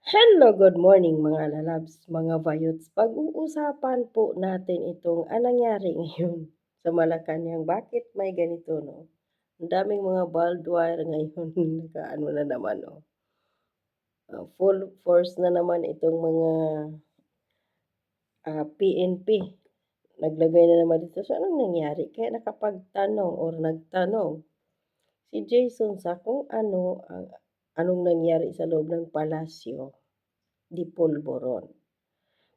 Hello, good morning mga lalabs, mga vayots. Pag-uusapan po natin itong nangyari ngayon sa Malacanang. Bakit may ganito, no? Ang daming mga barbed wire ngayon, nakaano na naman, no? Full force na naman itong mga PNP. Naglagay na naman dito. So, anong nangyari? Kaya nakapagtanong or nagtanong si Jason sa kung anong nangyari sa loob ng palasyo di Polvoron.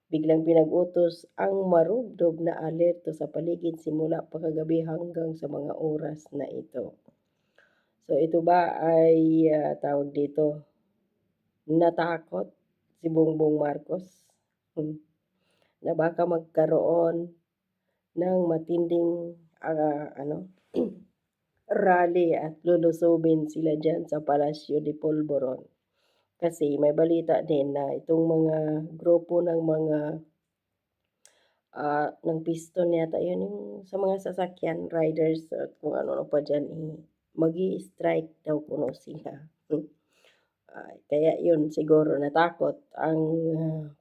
Biglang pinag-utos ang marubdob na alerto sa paligid simula pa kagabi hanggang sa mga oras na ito. So ito ba ay tawag dito, natakot si Bongbong Marcos na baka magkaroon ng matinding rally at lulusobin sila dyan sa Palasyo de Polvoron. Kasi may balita din na itong mga grupo ng mga ng piston yata yun yung sa mga sasakyan, riders at kung ano pa dyan, magi-strike daw kuno sila. Kaya yun siguro natakot ang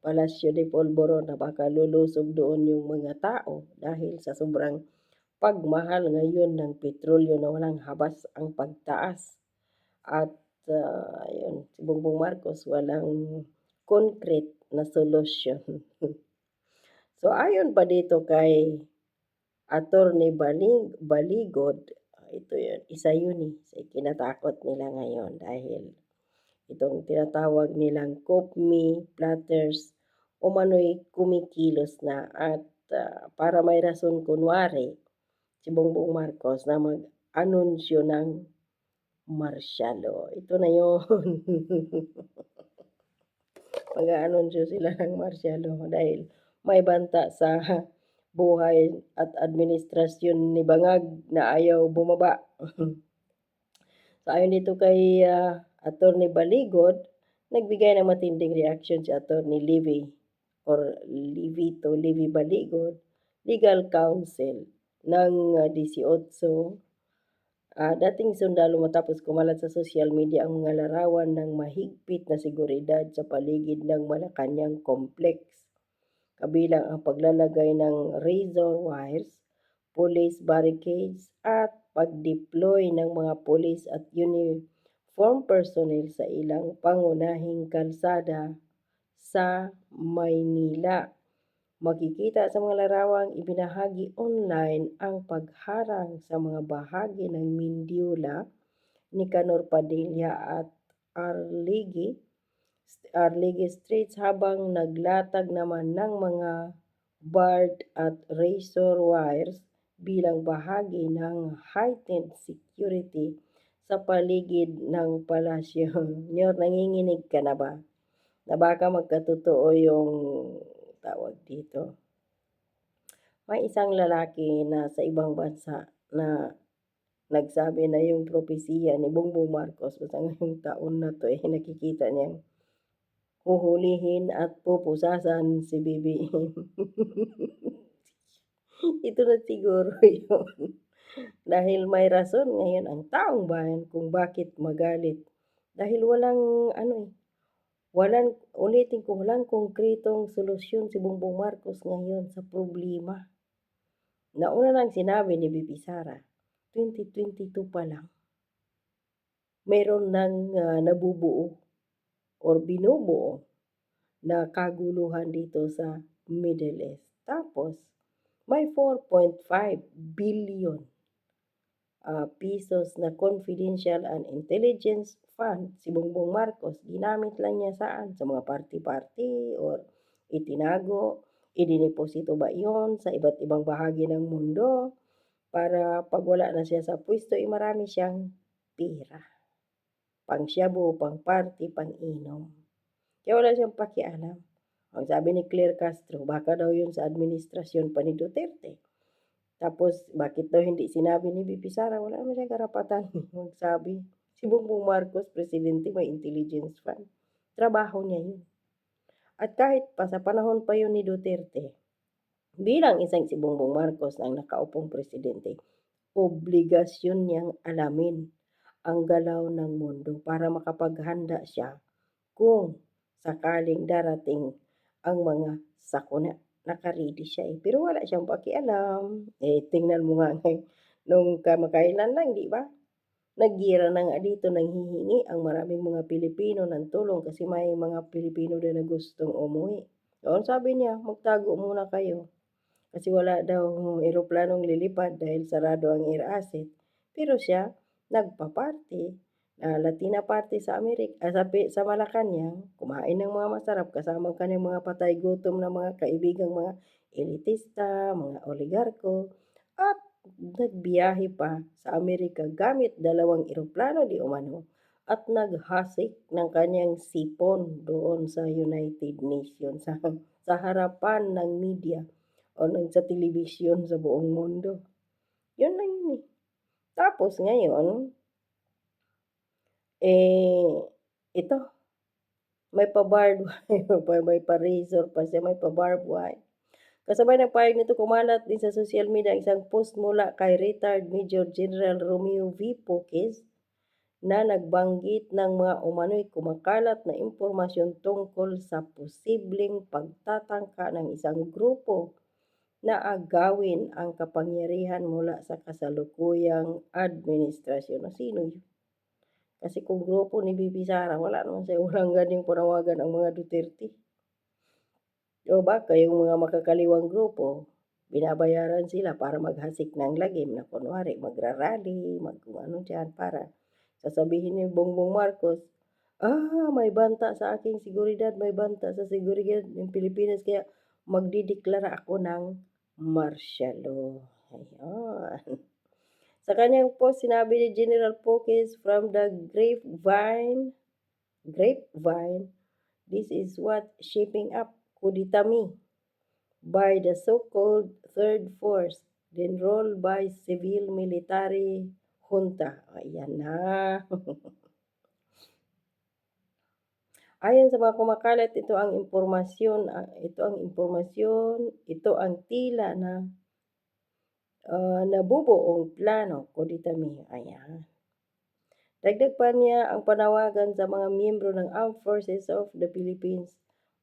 Palasyo de Polvoron na baka lulusob doon yung mga tao dahil sa sobrang pagmahal ngayon ng petrolyo na walang habas ang pagtaas. At yun, si Bongbong Marcos walang concrete na solusyon. So ayon pa dito kay Attorney Baligod, ito yun, isa yun sa kinatakot nila ngayon dahil itong tinatawag nilang COPME platters umano'y kumikilos na at para may rason kunwari si Bongbong Marcos na mag-anunsyo ng marsyalo. Ito na yun. Mag-aanunsyo sila ng marsyalo dahil may banta sa buhay at administrasyon ni Bangag na ayaw bumaba. So ayon dito kay Attorney Baligod, nagbigay ng matinding reaction si Attorney Livy Baligod, Legal Counsel ng 18 dating sundalo matapos kumalat sa social media ang mga larawan ng mahigpit na seguridad sa paligid ng Malacanang Complex. Kabilang ang paglalagay ng razor wires, police barricades at pag-deploy ng mga police at uniform personnel sa ilang pangunahing kalsada sa Maynila. Makikita sa mga larawang ibinahagi online ang pagharang sa mga bahagi ng Mindiola, Nicanor Padilla at Arligue Streets habang naglatag naman ng mga barbed at razor wires bilang bahagi ng heightened security sa paligid ng palasyo. Nanginginig ka na ba? Na baka magkatotoo yung tawag dito. May isang lalaki na sa ibang bansa na nagsabi na yung propesiya ni Bongbong Marcos basta ngayong taon na to nakikita niyang huhulihin at pupusasan si BBM. Ito na siguro yun. Dahil may rason ngayon ang taong bayan kung bakit magalit. Dahil walang konkretong solusyon si Bongbong Marcos ngayon sa problema. Nauna lang sinabi ni Bibi Sara, 2022 pa lang, mayroon nang nabubuo or binubuo na kaguluhan dito sa Middle East. Tapos, may 4.5 billion pesos na confidential and intelligence fund si Bongbong Marcos. Ginamit lang niya saan? Sa mga party-party or itinago? Idineposito ba iyon sa iba't ibang bahagi ng mundo? Para pag wala na siya sa pwesto, marami siyang pera. Pang shabu, pang party, pang inom. Kaya wala siyang pakialam. Ang sabi ni Claire Castro, baka daw yun sa administrasyon pa ni Duterte. Tapos, bakit daw hindi sinabi ni Bibi Sara? Wala naman siyang karapatan magsabi. Si Bongbong Marcos, presidente, may intelligence fund. Trabaho niya yun. At kahit pa sa panahon pa yun ni Duterte, bilang isang si Bongbong Marcos ang nakaupong presidente, obligasyon niyang alamin ang galaw ng mundo para makapaghanda siya kung sakaling darating ang mga sakuna. Naka-ready siya, pero wala siyang pakialam. Tingnan mo nga ngayon nung kamakailan lang, 'di ba? Naggira na nga dito, nanghihingi ang maraming mga Pilipino ng tulong kasi may mga Pilipino din na gustong umuwi. So, ang sabi niya, "Magtago muna kayo." Kasi wala daw eroplanong lilipad dahil sarado ang air asset. Pero siya, nagpa-party, Latina party sa sa Malacanang, kumain ng mga masarap kasama ang kanyang mga patay gutom na mga kaibigang mga elitista, mga oligarko, at nagbiyahe pa sa Amerika gamit 2 eroplano di umano at naghasik ng kanyang sipon doon sa United Nations sa harapan ng media o sa telebisyon sa buong mundo. Yun lang yun eh. Tapos ngayon, ito, may pa-barbed wire, may pa-razor pa siya, may pa-barbed wire. Kasabay ng pahayag nito, kumalat din sa social media ang isang post mula kay retired Major General Romeo V. Puques na nagbanggit ng mga umano'y kumakalat na impormasyon tungkol sa posibleng pagtatangka ng isang grupo na agawin ang kapangyarihan mula sa kasalukuyang administrasyon. Sino yun? Kasi kung grupo ni Bibi Sara, wala naman siya walang ganing panawagan ang mga Duterte. O baka yung mga makakaliwang grupo, binabayaran sila para maghasik ng lagim na kunwari magrarally, kung ano dyan, para sasabihin ni Bongbong Marcos, may banta sa aking seguridad, may banta sa seguridad ng Pilipinas, kaya magdideklara ako ng martial law. Ayan. Sa kanyang post, sinabi ni General Puques from the grapevine, this is what shaping up, kudita me, by the so-called Third Force, then rolled by civil military junta. Ayan na. Ayon sa mga kumakalat, ito ang tila na nabubuong plano, kudita me. Ayan. Dagdag pa niya ang panawagan sa mga miyembro ng Armed Forces of the Philippines,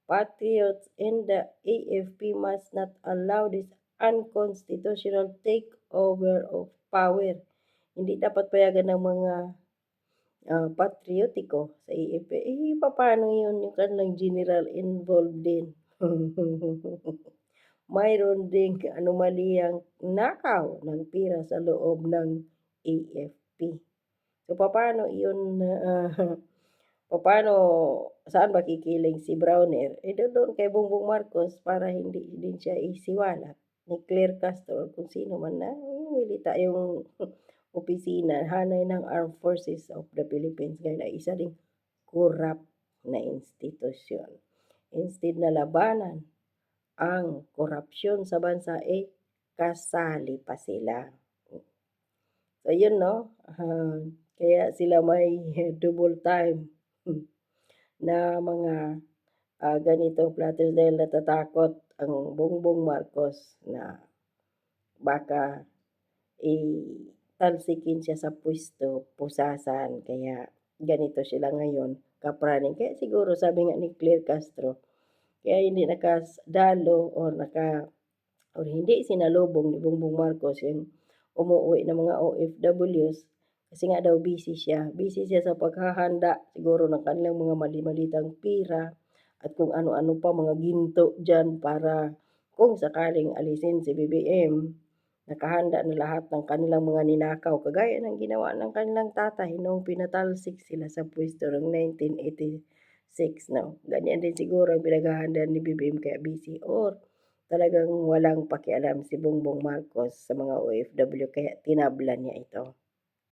patriots, and the AFP must not allow this unconstitutional takeover of power. Hindi dapat payagan ng mga patriotiko sa AFP. Paano yun yung kanilang general involved din? Mayroon ding anomaliyang nakaw ng pira sa loob ng AFP. So, paano yun, paano, saan ba kikiling si Browner? Doon kay Bongbong Marcos para hindi din siya isiwalat ni Claire Castro kung sino man na milita yung opisina, hanay ng Armed Forces of the Philippines, kaya na isa ding corrupt na institusyon. Instead na labanan ang korupsyon sa bansa, kasali pa sila. So, yun, no? Kaya sila may double time na mga ganito platters dahil natatakot ang Bongbong Marcos na baka talsikin siya sa pwesto, pusasan, kaya ganito sila ngayon, kapraning. Kaya siguro sabi nga ni Claire Castro, kaya hindi nakadalo or hindi sinalubong ni Bongbong Marcos yung umuwi ng mga OFWs kasi nga daw busy siya. Busy siya sa paghahanda siguro ng kanilang mga mali-malitang pira at kung ano-ano pa mga ginto dyan para kung sakaling alisin si BBM, nakahanda na lahat ng kanilang mga ninakaw kagaya ng ginawa ng kanilang tatay nung pinatalsik sila sa pwesto noong 1986. No? Ganyan din siguro ang pinaghahanda ni BBM kaya busy or talagang walang pakialam si Bongbong Marcos sa mga OFW kaya tinablan niya ito.